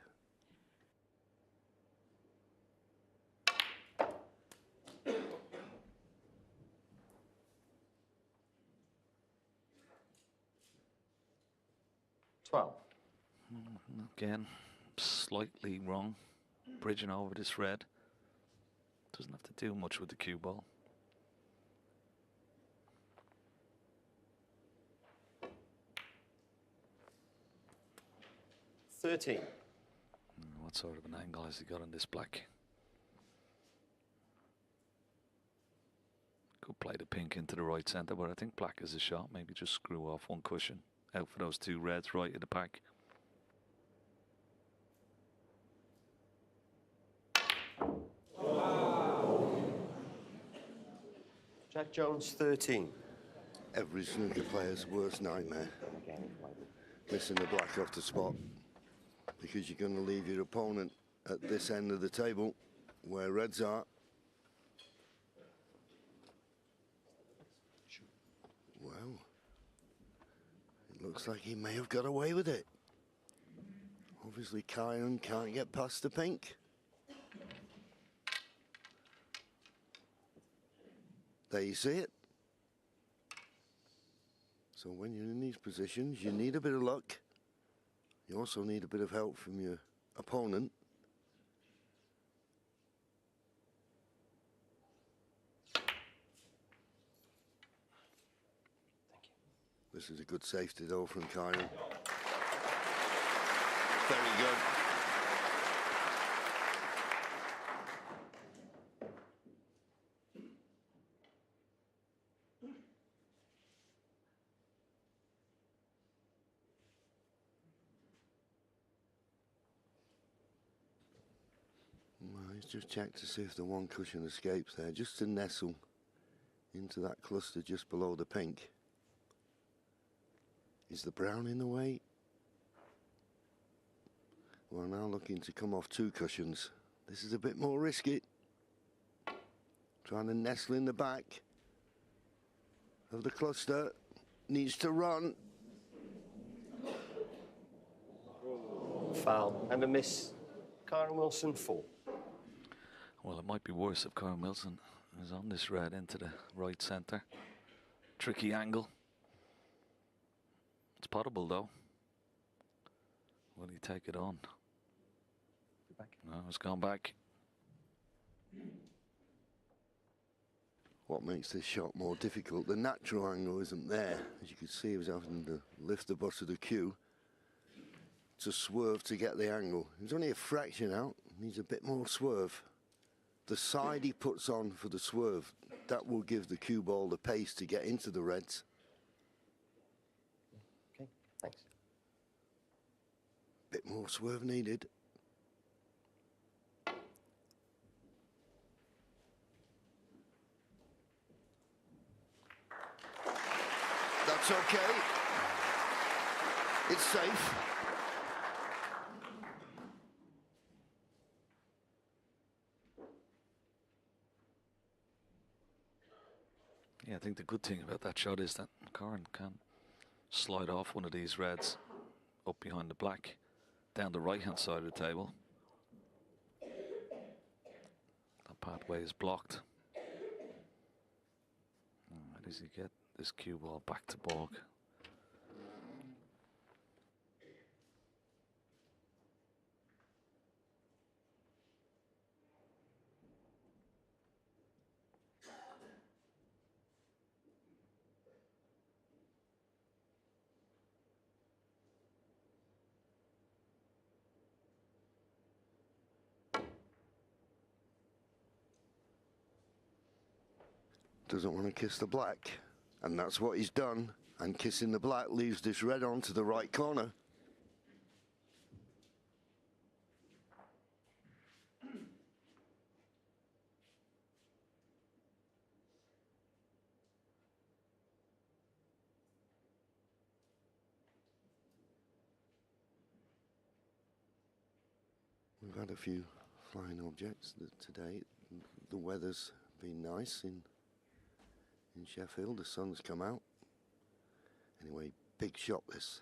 Again, slightly wrong. Bridging over this red. Doesn't have to do much with the cue ball. What sort of an angle has he got on this black? Could play the pink into the right centre, but I think black is a shot. Maybe just screw off one cushion. Out for those two reds right at the pack. Jack Jones 13. Every snooker player's worst nightmare. Missing the black off the spot. Because you're going to leave your opponent at this end of the table where reds are. Well, it looks like he may have got away with it. Obviously, Kyren can't get past the pink. There you see it. So when you're in these positions, you need a bit of luck. You also need a bit of help from your opponent. This is a good safety though from Kyren. Very good. Well, he's just checked to see if the one cushion escapes there, just to nestle into that cluster just below the pink. Is the brown in the way? Well, now looking to come off two cushions. This is a bit more risky. Trying to nestle in the back of the cluster. Needs to run. Foul and a miss. Kyren Wilson 4. Well, it might be worse if Kyren Wilson is on this red into the right centre. Tricky angle. It's potable though. Will he take it on? No, it's gone back. What makes this shot more difficult? The natural angle isn't there. As you can see, he was having to lift the butt of the cue to swerve to get the angle. He was only a fraction out. Needs a bit more swerve. The side he puts on for the swerve, that will give the cue ball the pace to get into the reds. Okay, thanks. Bit more swerve needed. That's okay. It's safe. Yeah, I think the good thing about that shot is that Kyren can slide off one of these reds up behind the black, down the right-hand side of the table. That pathway is blocked. How does he get this cue ball back to Borg? Doesn't want to kiss the black, and that's what he's done. And kissing the black leaves this red on to the right corner. We've had a few flying objects today. The weather's been nice in Sheffield. The sun's come out. Anyway, big shot this.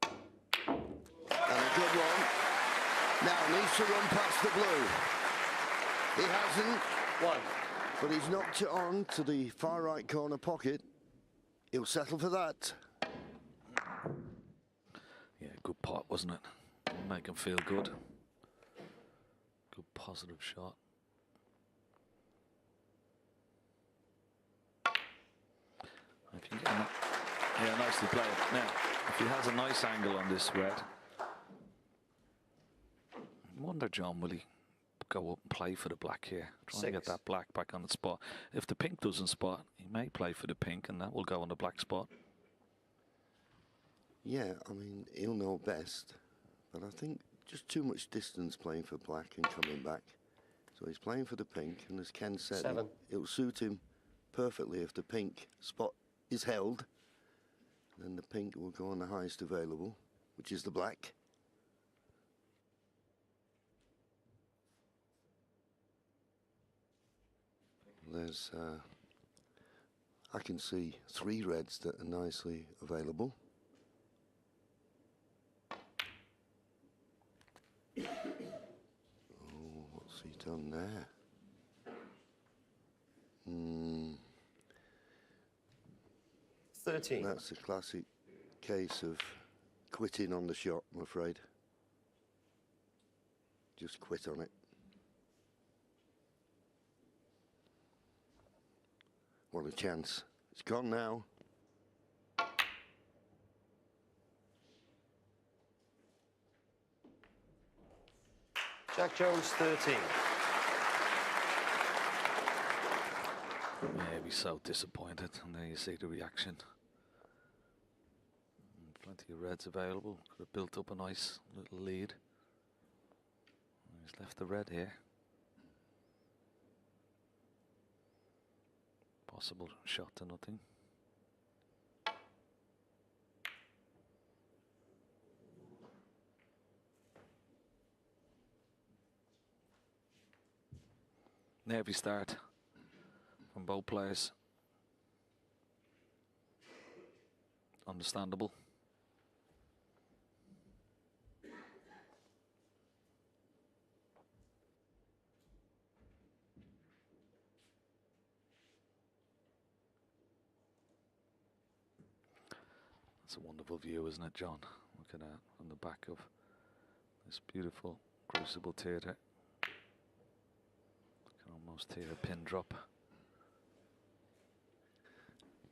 And a good one. Now needs to run past the blue. He hasn't. One. But he's knocked it on to the far right corner pocket. He'll settle for that. Yeah, good pot, wasn't it? Make him feel good. Good positive shot. If you get yeah, nicely played. Now, if he has a nice angle on this red, I wonder, John, will he go up and play for the black here. Try and get 6. that black back on the spot. If the pink doesn't spot, he may play for the pink, and that will go on the black spot. Yeah, I mean, he'll know best, but I think just too much distance playing for black and coming back. So he's playing for the pink, and as Ken said, 7. it'll suit him perfectly if the pink spot is held. Then the pink will go on the highest available, which is the black. There's, I can see 3 reds that are nicely available. Oh, what's he done there? 13. That's a classic case of quitting on the shot, I'm afraid. Just quit on it. What a chance. It's gone now. Jack Jones, 13. Yeah, he'd be so disappointed, and there you see the reaction. Plenty of reds available. Could have built up a nice little lead. He's left the red here. Possible shot to nothing. Nervy start from both players. Understandable. It's a wonderful view, isn't it, John? Look at that from the back of this beautiful Crucible Theatre. You can almost hear a pin drop.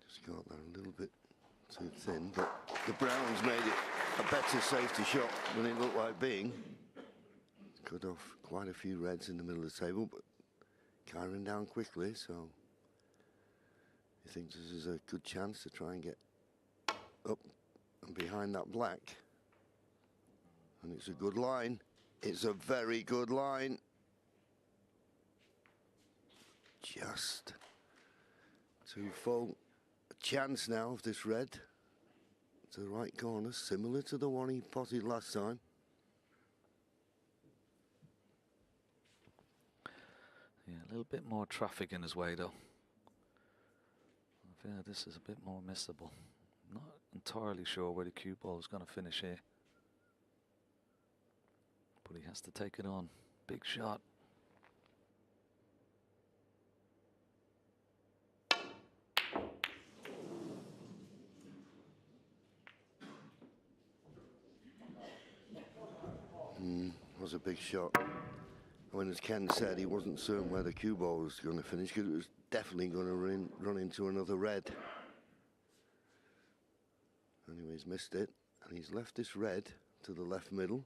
Just got that a little bit too thin, but the Browns made it a better safety shot than it looked like being. Cut off quite a few reds in the middle of the table, but Kyren down quickly, so he thinks this is a good chance to try and get up and behind that black. And it's a good line. It's a very good line. Just too full. A chance now of this red to the right corner, similar to the one he potted last time. Yeah, a little bit more traffic in his way, though. I feel this is a bit more missable. Not entirely sure where the cue ball is going to finish here. But he has to take it on. Big shot. Was a big shot. When, as Ken said, he wasn't certain where the cue ball was going to finish because it was definitely going to run into another red. Anyway, he's missed it, and he's left this red to the left middle.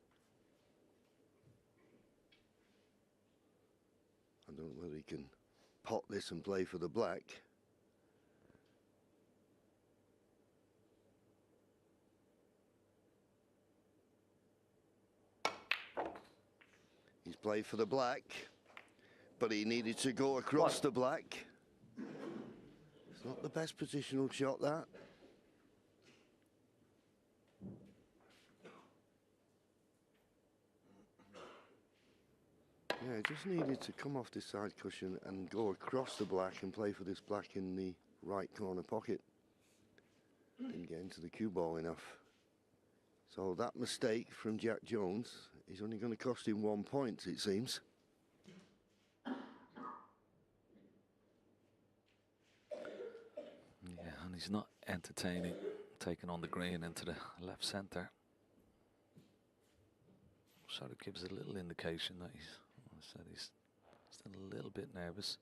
I don't know whether he can pot this and play for the black. He's played for the black, but he needed to go across the black. It's not the best positional shot, that. Yeah, he just needed to come off this side cushion and go across the black and play for this black in the right corner pocket. Didn't get into the cue ball enough. So that mistake from Jack Jones is only going to cost him 1 point, it seems. Yeah, and he's not entertaining taking on the green into the left centre. Sort of gives a little indication that he's, like I said, he's still a little bit nervous.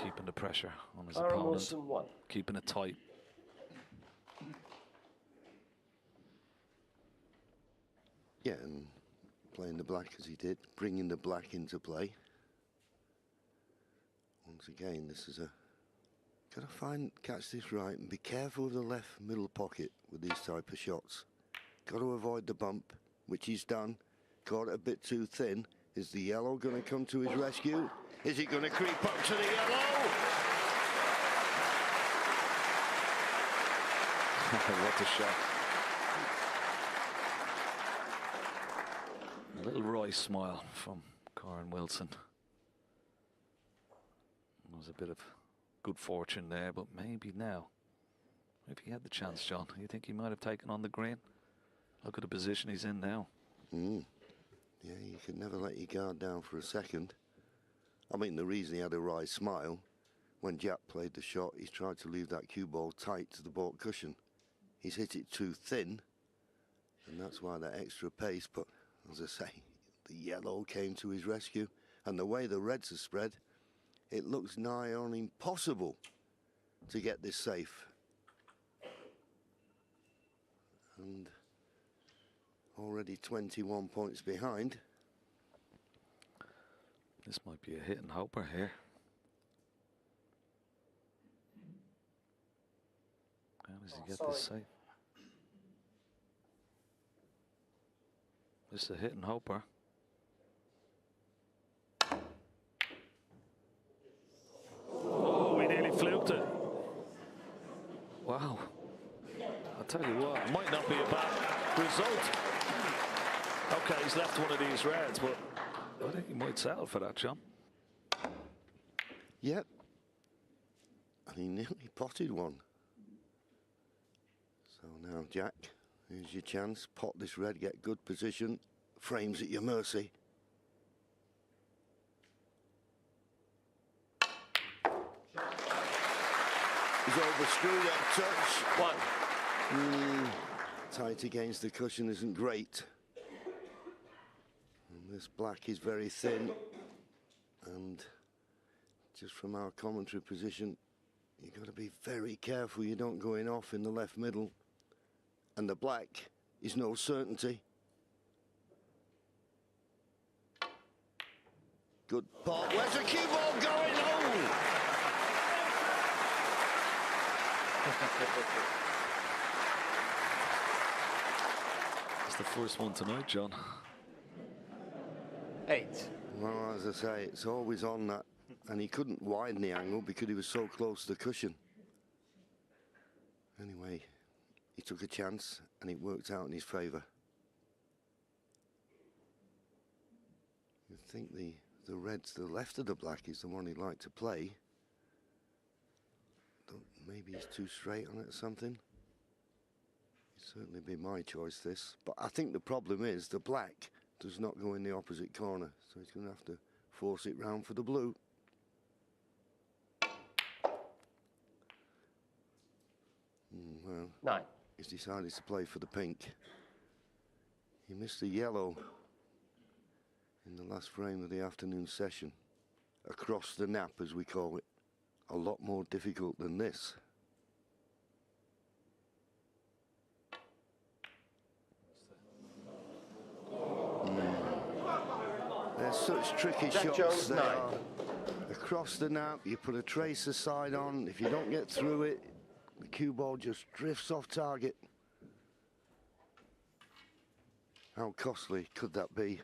Keeping the pressure on his opponent. Wilson, 1. Keeping it tight. Yeah, and playing the black as he did, bringing the black into play. Once again, this is a... Got to catch this right and be careful of the left middle pocket with these type of shots. Got to avoid the bump, which he's done. Caught it a bit too thin. Is the yellow going to come to his rescue? Is he going to creep up to the yellow? What a shot. A little wry smile from Kyren Wilson. There was a bit of good fortune there, but maybe now, if he had the chance, John, you think he might have taken on the green? Look at the position he's in now. Yeah, you could never let your guard down for a second. I mean, the reason he had a wry smile, when Jack played the shot, he's tried to leave that cue ball tight to the baulk cushion. He's hit it too thin, and that's why that extra pace. But as I say, the yellow came to his rescue, and the way the reds are spread, it looks nigh on impossible to get this safe. And already 21 points behind. This might be a hit and hoper here. How does he get this safe? This is a hit and hoper. Oh, we nearly fluked it. Wow. I'll tell you what, it might not be a bad result. Okay, he's left one of these reds, but I think he might settle for that, John. Yep. And he nearly potted one. So now, Jack, here's your chance. Pot this red, get good position. Frames at your mercy. He's overscrewed that touch. One. Tight against the cushion isn't great. And this black is very thin. And just from our commentary position, you've got to be very careful you don't go in off in the left middle. And the black is no certainty. Good pot. Where's the cue ball going? Oh! It's the first one tonight, John. 8. Well, as I say, it's always on that. And he couldn't widen the angle because he was so close to the cushion. Anyway, he took a chance and it worked out in his favour. You'd think the red to the left of the black is the one he'd like to play. Maybe he's too straight on it or something. It'd certainly be my choice, this. But I think the problem is the black does not go in the opposite corner. So he's going to have to force it round for the blue. Well, 9. He's decided to play for the pink. He missed the yellow in the last frame of the afternoon session. Across the nap, as we call it. A lot more difficult than this. They're such tricky shots. Jones, they 9. are. Across the nap, you put a tracer side on. If you don't get through it, the cue ball just drifts off target. How costly could that be?